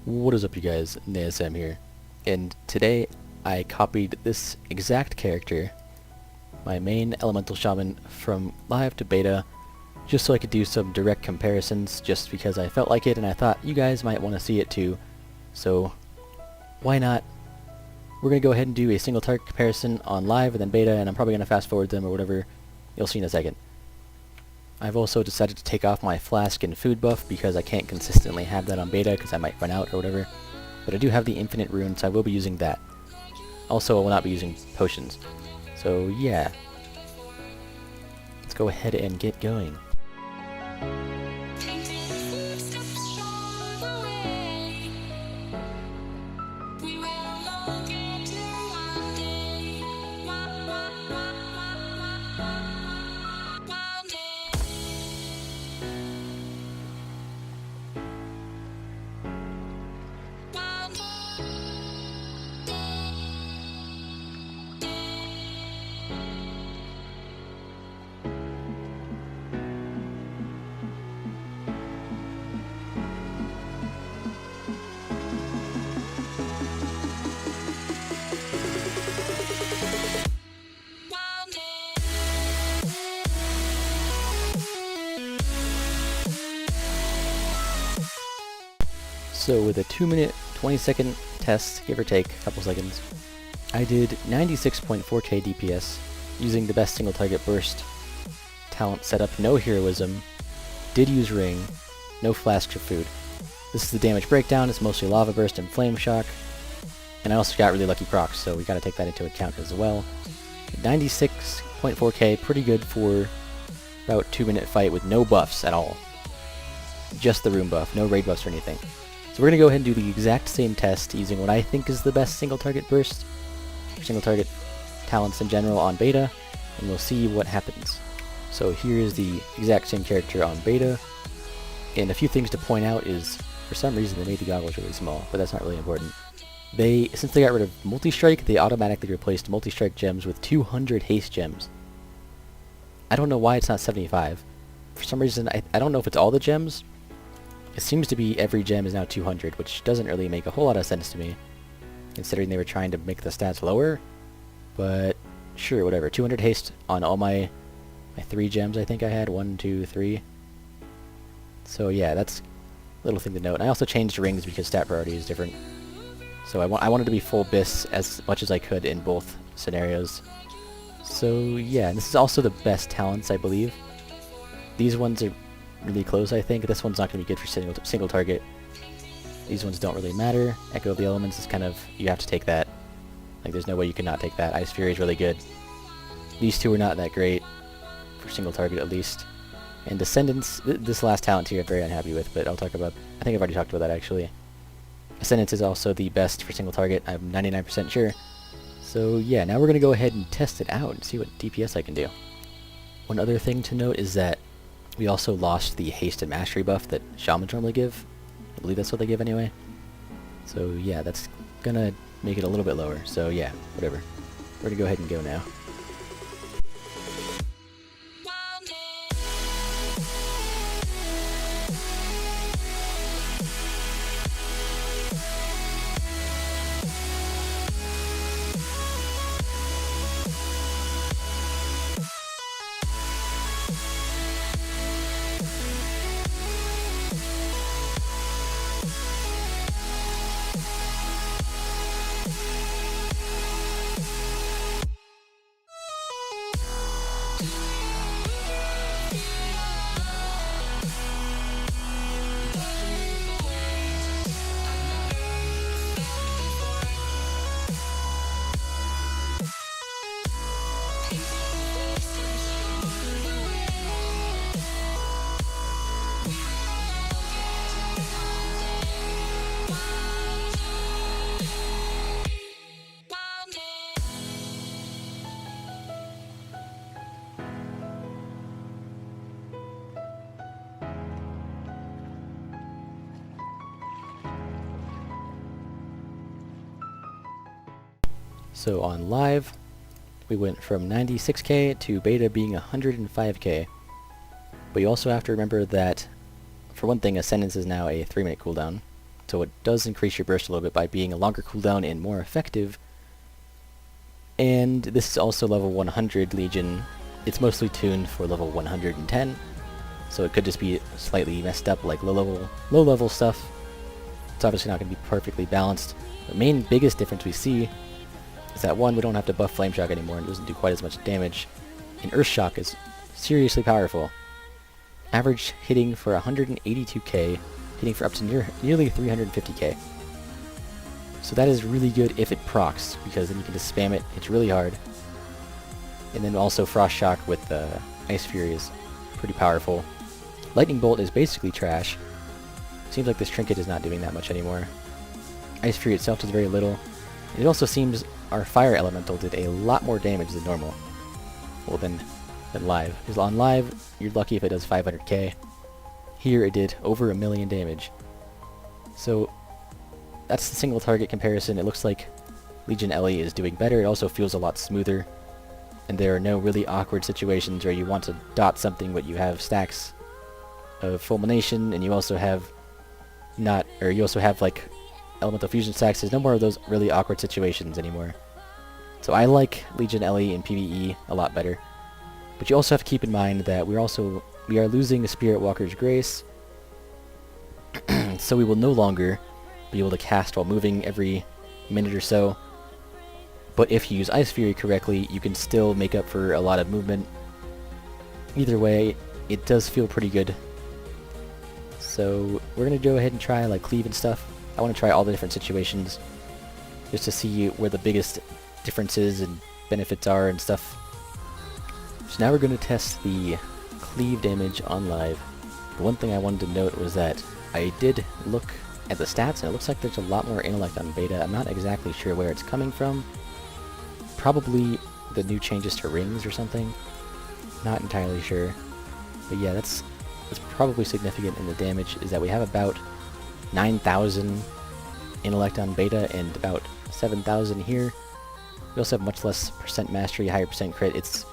What is up, you guys? Naesam here, and today I copied this exact character, my main Elemental Shaman, from live to beta, just so I could do some direct comparisons, just because I felt like it and I thought you guys might want to see it too, so why not? We're going to go ahead and do a single target comparison on live and then beta, and I'm probably going to fast forward them or whatever, you'll see in a second. I've also decided to take off my flask and food buff because I can't consistently have that on beta because I might run out or whatever. But I do have the infinite rune, so I will be using that. Also, I will not be using potions. So yeah. Let's go ahead and get going. So with a 2-minute, 20-second test, give or take, a couple seconds, I did 96.4k DPS using the best single target burst talent setup, no heroism, did use ring, no flask or food. This is the damage breakdown, it's mostly lava burst and flame shock, and I also got really lucky procs, so we gotta take that into account as well. 96.4k, pretty good for about 2-minute fight with no buffs at all. Just the rune buff, no raid buffs or anything. So we're going to go ahead and do the exact same test using what I think is the best single target burst, or single target talents in general on beta, and we'll see what happens. So here is the exact same character on beta, and a few things to point out is, for some reason they made the goggles really small, but that's not really important. Since they got rid of multi-strike, they automatically replaced multi-strike gems with 200 haste gems. I don't know why it's not 75. For some reason, I don't know if it's all the gems. It seems to be every gem is now 200, which doesn't really make a whole lot of sense to me, considering they were trying to make the stats lower, but sure, whatever. 200 haste on all my 3 gems I think I had, 1, 2, 3. So yeah, that's a little thing to note. I also changed rings because stat priority is different, so I wanted to be full bis as much as I could in both scenarios. So yeah, and this is also the best talents, I believe. These ones are really close, I think. This one's not going to be good for single target. These ones don't really matter. Echo of the Elements is kind of, you have to take that. Like, there's no way you cannot take that. Ice Fury is really good. These two are not that great, for single target at least. And Descendants, this last talent here I'm very unhappy with, but I'll talk about, I think I've already talked about that actually. Ascendance is also the best for single target, I'm 99% sure. So yeah, now we're going to go ahead and test it out and see what DPS I can do. One other thing to note is that we also lost the haste and mastery buff that shamans normally give. I believe that's what they give anyway. So yeah, that's gonna make it a little bit lower. So yeah, whatever. We're gonna go ahead and go now. So on live, we went from 96k to beta being 105k. But you also have to remember that, for one thing, Ascendance is now a 3-minute cooldown, so it does increase your burst a little bit by being a longer cooldown and more effective. And this is also level 100 Legion. It's mostly tuned for level 110, so it could just be slightly messed up like low level stuff. It's obviously not going to be perfectly balanced. The main biggest difference we see is that, one, we don't have to buff Flame Shock anymore and it doesn't do quite as much damage, and Earth Shock is seriously powerful. Average hitting for 182k, hitting for up to nearly 350k. So that is really good if it procs, because then you can just spam it. It's really hard. And then also Frost Shock with Ice Fury is pretty powerful. Lightning Bolt is basically trash. Seems like this trinket is not doing that much anymore. Ice Fury itself does very little. It also seems our Fire Elemental did a lot more damage than normal. Well, than live. Because on live, you're lucky if it does 500k. Here it did over 1 million damage. So that's the single target comparison. It looks like Legion Ele is doing better. It also feels a lot smoother. And there are no really awkward situations where you want to dot something but you have stacks of Fulmination, and you also have like Elemental Fusion stacks. There's no more of those really awkward situations anymore. So I like Legion Ele in PvE a lot better. But you also have to keep in mind that we are losing Spirit Walker's Grace, so we will no longer be able to cast while moving every minute or so. But if you use Ice Fury correctly, you can still make up for a lot of movement. Either way, it does feel pretty good. So we're going to go ahead and try like Cleave and stuff. I want to try all the different situations just to see where the biggest differences and benefits are and stuff. So now we're going to test the Cleave damage on live. The one thing I wanted to note was that I did look at the stats, and it looks like there's a lot more intellect on beta. I'm not exactly sure where it's coming from. Probably the new changes to rings or something. Not entirely sure. But yeah, that's probably significant in the damage, is that we have about 9,000 intellect on beta and about 7,000 here. We also have much less percent mastery, higher percent crit. It's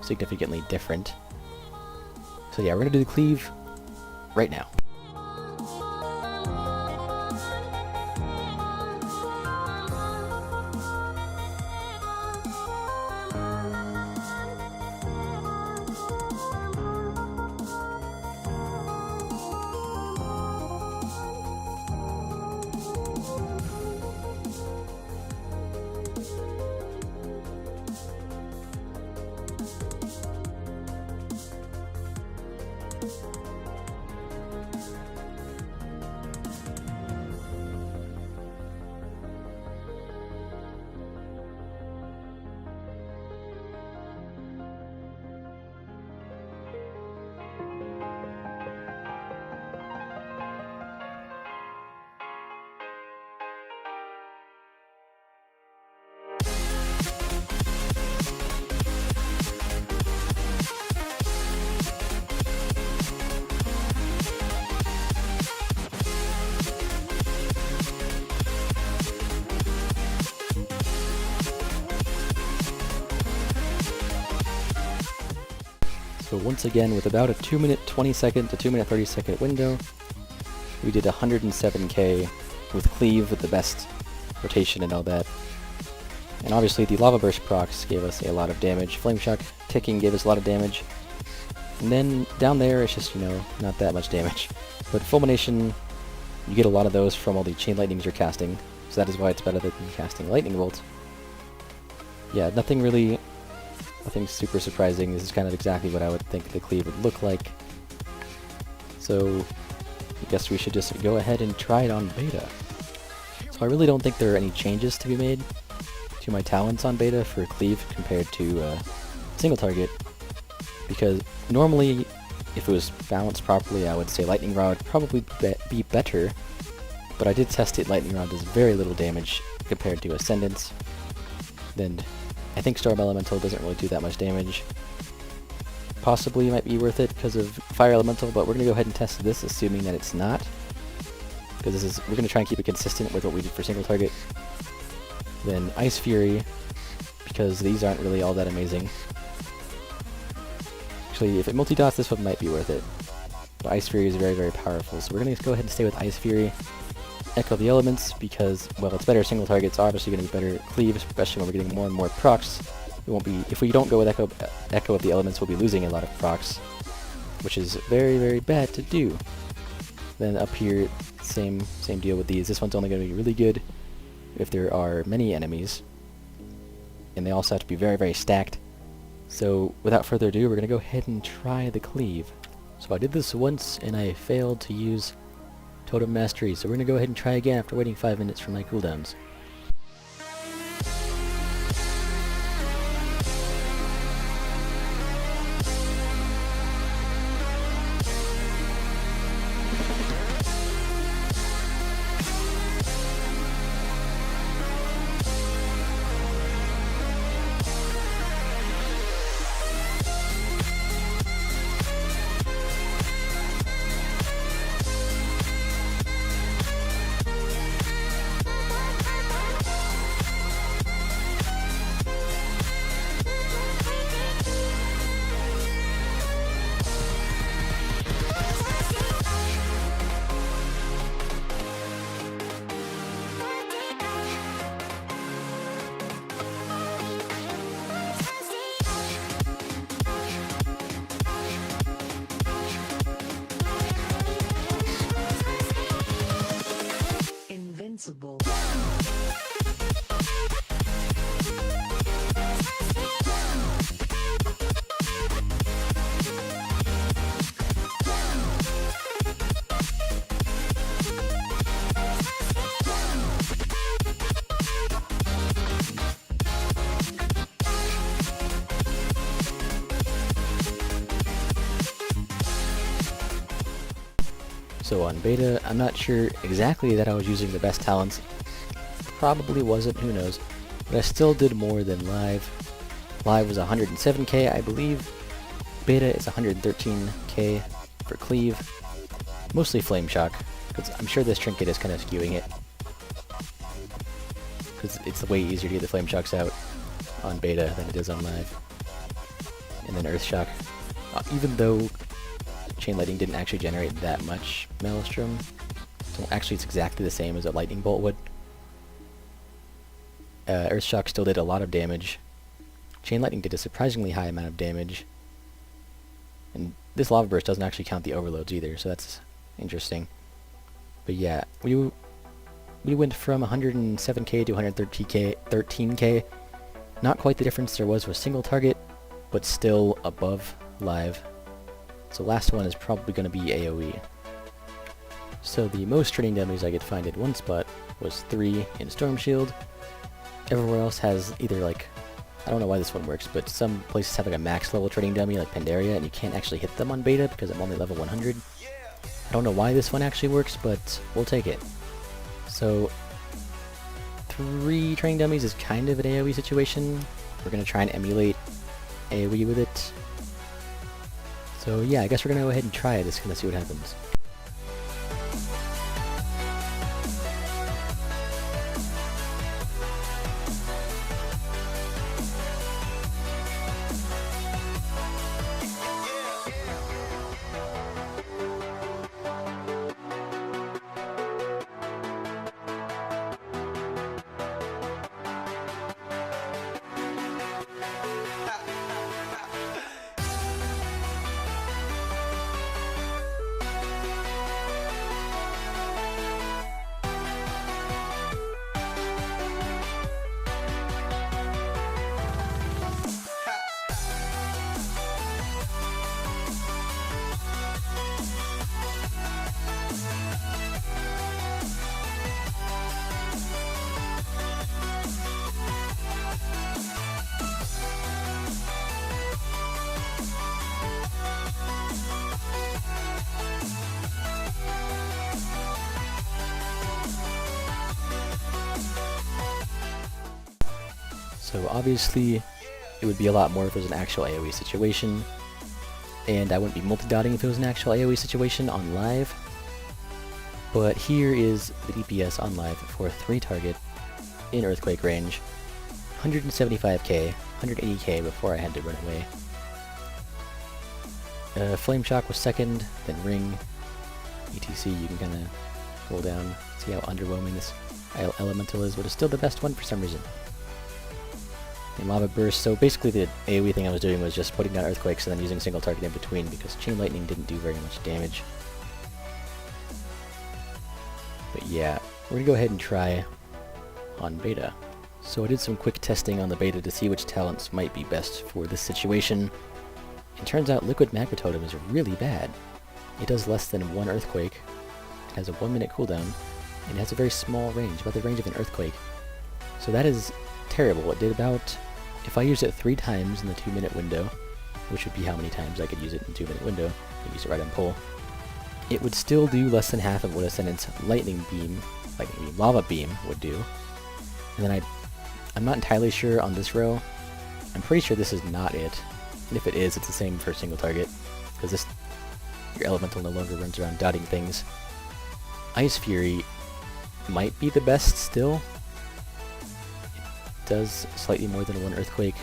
significantly different. So yeah, we're going to do the Cleave right now. So once again, with about a 2 minute 20 second to 2 minute 30 second window, we did 107k with Cleave with the best rotation and all that. And obviously the Lava Burst procs gave us a lot of damage. Flame Shock ticking gave us a lot of damage. And then down there it's just, not that much damage. But Fulmination, you get a lot of those from all the Chain Lightnings you're casting, so that is why it's better than casting Lightning Bolt. Yeah, nothing super surprising. This is kind of exactly what I would think the Cleave would look like. So I guess we should just go ahead and try it on beta. So I really don't think there are any changes to be made to my talents on beta for Cleave compared to single target, because normally if it was balanced properly I would say Lightning Rod would probably be better, but I did test it. Lightning Rod does very little damage compared to Ascendance. Then I think Storm Elemental doesn't really do that much damage. Possibly might be worth it because of Fire Elemental, but we're going to go ahead and test this assuming that it's not. Because we're going to try and keep it consistent with what we did for single target. Then Ice Fury, because these aren't really all that amazing. Actually, if it multi-dots, this one might be worth it. So Ice Fury is very, very powerful. So we're going to go ahead and stay with Ice Fury. Echo the Elements because, well, it's better single target. It's obviously going to be better Cleave, especially when we're getting more and more procs. It won't be, if we don't go with Echo of the Elements, we'll be losing a lot of procs, which is very, very bad to do. Then up here, same deal with these. This one's only going to be really good if there are many enemies, and they also have to be very, very stacked. So without further ado, we're going to go ahead and try the Cleave. So I did this once and I failed to use Totem Mastery, so we're going to go ahead and try again after waiting 5 minutes for my cooldowns. Invincible. So on beta, I'm not sure exactly that I was using the best talents. Probably wasn't, who knows. But I still did more than live. Live was 107k, I believe. Beta is 113k for Cleave. Mostly Flame Shock, because I'm sure this trinket is kind of skewing it. Because it's way easier to get the Flame Shocks out on beta than it is on live. And then Earth Shock. Even though Chain Lightning didn't actually generate that much Maelstrom. So actually it's exactly the same as a Lightning Bolt would. Earth Shock still did a lot of damage. Chain Lightning did a surprisingly high amount of damage. And this Lava Burst doesn't actually count the overloads either, so that's interesting. But yeah, we went from 107k to 113k. Not quite the difference there was with single target, but still above live. So last one is probably going to be AoE. So the most training dummies I could find in one spot was 3 in Storm Shield. Everywhere else has either like, I don't know why this one works, but some places have like a max level training dummy like Pandaria, and you can't actually hit them on beta because I'm only level 100. I don't know why this one actually works, but we'll take it. So 3 training dummies is kind of an AoE situation. We're going to try and emulate AoE with it. So yeah, I guess we're going to go ahead and try it, just going to see what happens. So obviously, it would be a lot more if it was an actual AoE situation, and I wouldn't be multi-dotting if it was an actual AoE situation on live. But here is the DPS on live for 3 target in Earthquake range, 175k, 180k before I had to run away. Flame Shock was second, then Ring, etc. You can kind of scroll down, see how underwhelming this elemental is, but it's still the best one for some reason. And Lava Burst, so basically the AoE thing I was doing was just putting down Earthquakes and then using single target in between, because Chain Lightning didn't do very much damage. But yeah, we're gonna go ahead and try on beta. So I did some quick testing on the beta to see which talents might be best for this situation. It turns out Liquid Magma Totem is really bad. It does less than 1 Earthquake, it has a 1-minute cooldown, and it has a very small range, about the range of an Earthquake. So that is terrible. It did about, if I used it 3 times in the 2-minute window, which would be how many times I could use it in the 2-minute window, I use it right on pull, it would still do less than half of what Ascendant's Lightning Beam, Lava Beam, would do. And then I'm not entirely sure on this row. I'm pretty sure this is not it. And if it is, it's the same for single target, because your elemental no longer runs around dotting things. Ice Fury might be the best still. It does slightly more than 1 Earthquake,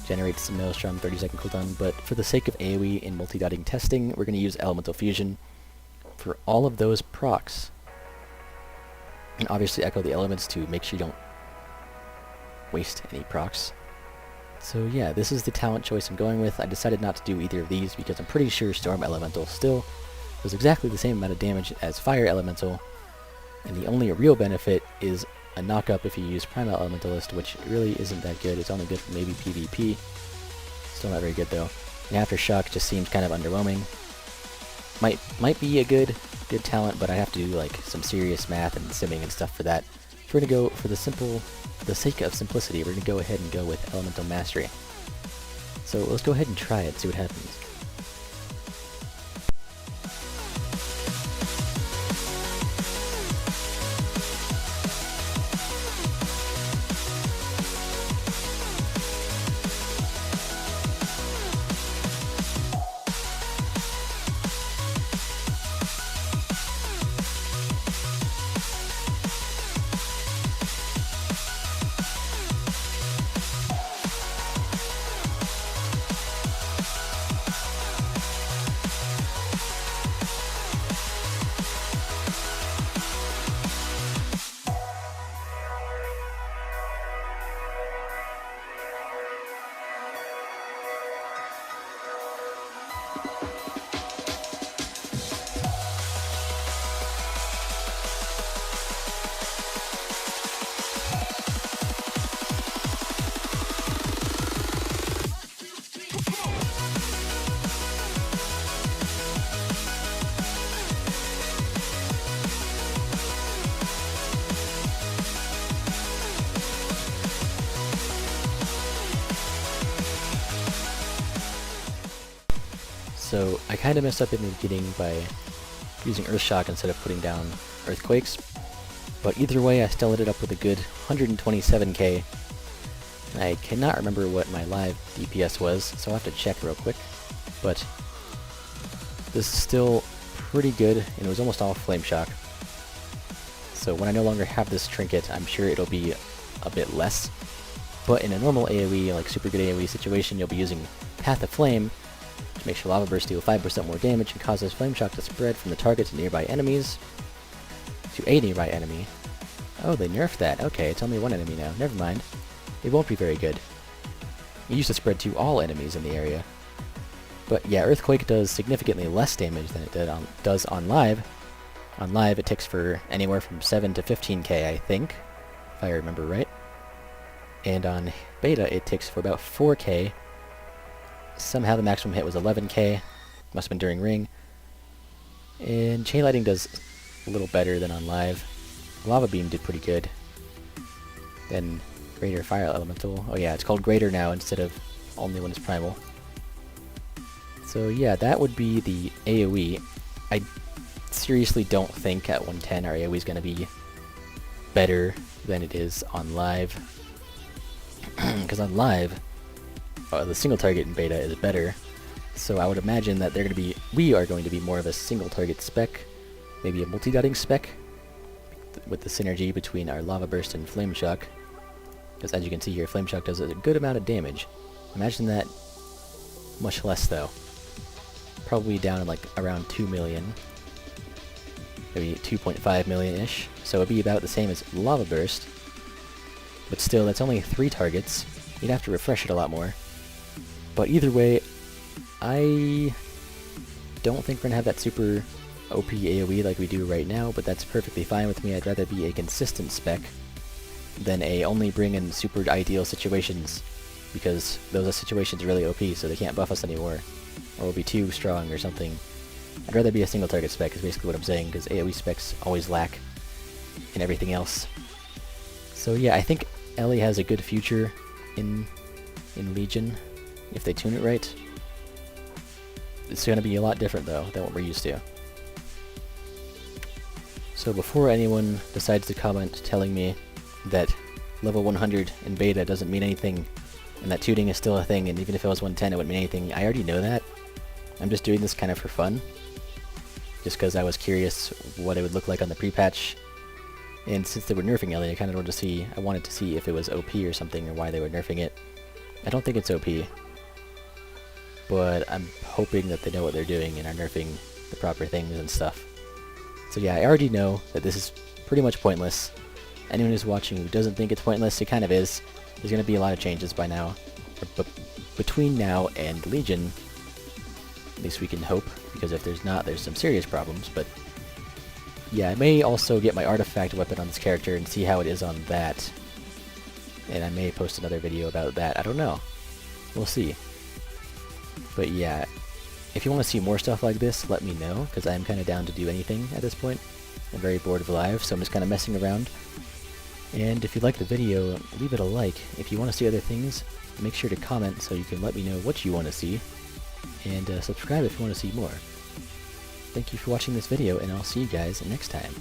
generates some Maelstrom, 30-second cooldown, but for the sake of AoE in multi-dotting testing, we're going to use Elemental Fusion for all of those procs. And obviously echo the elements to make sure you don't waste any procs. So yeah, this is the talent choice I'm going with. I decided not to do either of these because I'm pretty sure Storm Elemental still does exactly the same amount of damage as Fire Elemental, and the only real benefit is a knock-up if you use Primal Elementalist, which really isn't that good. It's only good for maybe PvP. Still not very good though. And Aftershock just seems kind of underwhelming. Might be a good talent, but I have to do like some serious math and simming and stuff for that. So we're gonna go for the sake of simplicity, we're gonna go ahead and go with Elemental Mastery. So let's go ahead and try it, see what happens. So I kind of messed up in the beginning by using Earthshock instead of putting down Earthquakes, but either way I still ended up with a good 127k. I cannot remember what my live DPS was, so I'll have to check real quick, but this is still pretty good, and it was almost all Flame Shock. So when I no longer have this trinket, I'm sure it'll be a bit less, but in a normal AoE, like super good AoE situation, you'll be using Path of Flame to make sure Lava Burst deal 5% more damage and causes Flame Shock to spread from the target to nearby enemies. To a nearby enemy. Oh, they nerfed that. Okay, it's only one enemy now. Never mind. It won't be very good. It used to spread to all enemies in the area. But yeah, Earthquake does significantly less damage than it does on live. On live, it ticks for anywhere from 7 to 15k, I think, if I remember right. And on beta, it ticks for about 4k. Somehow the maximum hit was 11k. Must have been during Ring. And Chain Lightning does a little better than on live. Lava Beam did pretty good. Then Greater Fire Elemental. Oh yeah, it's called Greater now instead of only when it's Primal. So yeah, that would be the AoE. I seriously don't think at 110 our AoE is going to be better than it is on live. Because on live, the single target in beta is better, so I would imagine that we are going to be more of a single target spec, maybe a multi-dotting spec, with the synergy between our Lava Burst and Flame Shock, because as you can see here, Flame Shock does a good amount of damage. Imagine that much less though. probably down in like around 2 million. Maybe 2.5 million-ish. So it'd be about the same as Lava Burst. But still, that's only 3 targets. You'd have to refresh it a lot more. But either way, I don't think we're gonna have that super OP AoE like we do right now, but that's perfectly fine with me. I'd rather be a consistent spec than a only bring in super ideal situations, because those situations are really OP, so they can't buff us anymore, or will be too strong or something. I'd rather be a single target spec is basically what I'm saying, because AoE specs always lack in everything else. So yeah, I think Ele has a good future in Legion, if they tune it right. It's going to be a lot different though than what we're used to. So before anyone decides to comment telling me that level 100 in beta doesn't mean anything, and that tuning is still a thing, and even if it was 110 it wouldn't mean anything, I already know that. I'm just doing this kind of for fun, just because I was curious what it would look like on the pre-patch, and since they were nerfing Ele, I wanted to see if it was OP or something, or why they were nerfing it. I don't think it's OP, but I'm hoping that they know what they're doing and are nerfing the proper things and stuff. So yeah, I already know that this is pretty much pointless. Anyone who's watching who doesn't think it's pointless, it kind of is. There's going to be a lot of changes by now. Between now and Legion, at least we can hope, because if there's not, there's some serious problems. But yeah, I may also get my artifact weapon on this character and see how it is on that. And I may post another video about that. I don't know. We'll see. But yeah, if you want to see more stuff like this, let me know, because I'm kind of down to do anything at this point. I'm very bored of live, so I'm just kind of messing around. And if you like the video, leave it a like. If you want to see other things, make sure to comment so you can let me know what you want to see. And subscribe if you want to see more. Thank you for watching this video, and I'll see you guys next time.